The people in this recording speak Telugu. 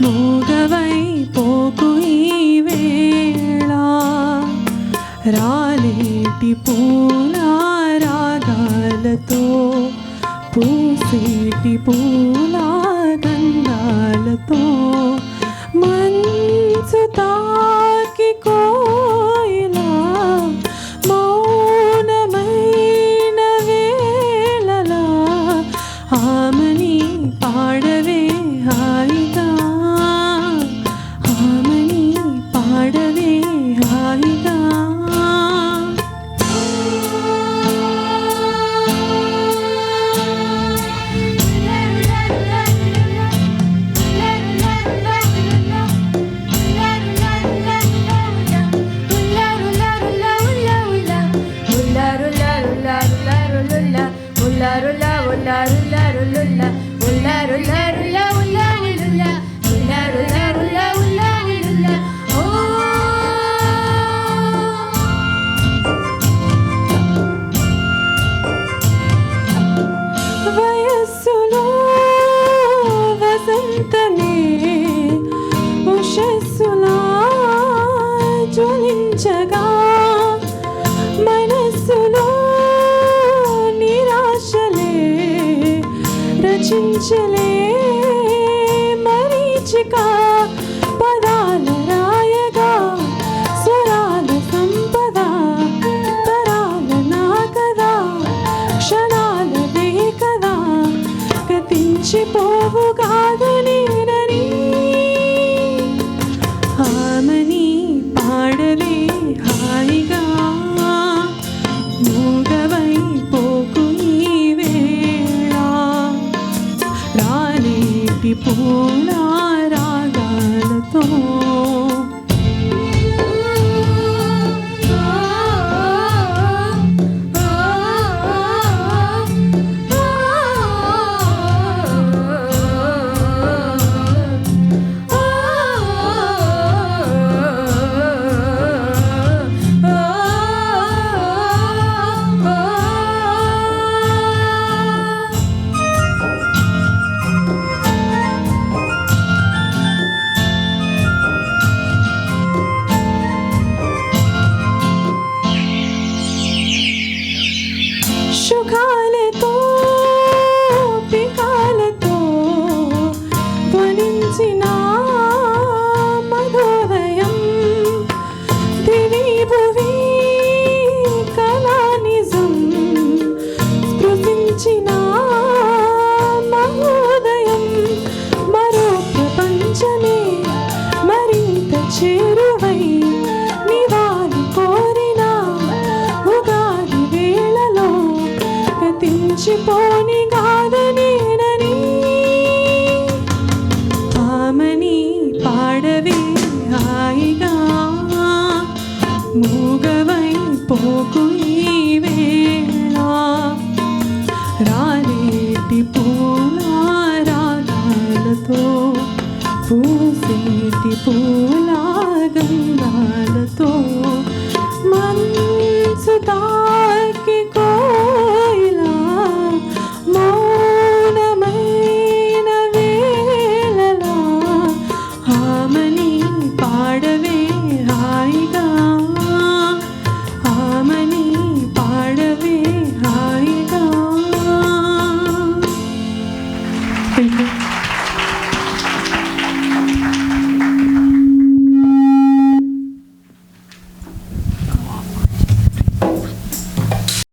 మూగవైపోకు ఈ వేళ రాలేటి పూల రాగాలతో పూసేటి పూల గంధాలతో మనసు తాకి కోయిలా మౌనమైన వేళలా ఆమని పాడవే హాయిగా ఆమని పాడవే హాయిగా వయస్సులో వసంతమే ఉషస్సులా జ్వలించగా మనస్సులో నిరాశలే రచించలే మరీచిక పదాల రాయగా స్వరాల సంపద తరాల నా కదా క్షణాలదే కదా గతించిపోవు కాదు నేనని ఆమని పాడవే హాయిగా మూగవైపోకు ఈ వేళ రాలేటి పూల రాగాలతో సుఖాలతో పికాలతో ధ్వనించిన మధోదయం దివి భువి కళా నిజం స్పృశించిన మహోదయం మరో ప్రపంచమే మరింత చేరువై నివాళి కోరిన ఉగాది వేళలో గతించిపోని కాదనేనని ఆమని పాడవే హాయిగా మూగవైపోకు ఈ వేళ రాలేటి పూల రాగాలతో పూసేటి పూల గంధ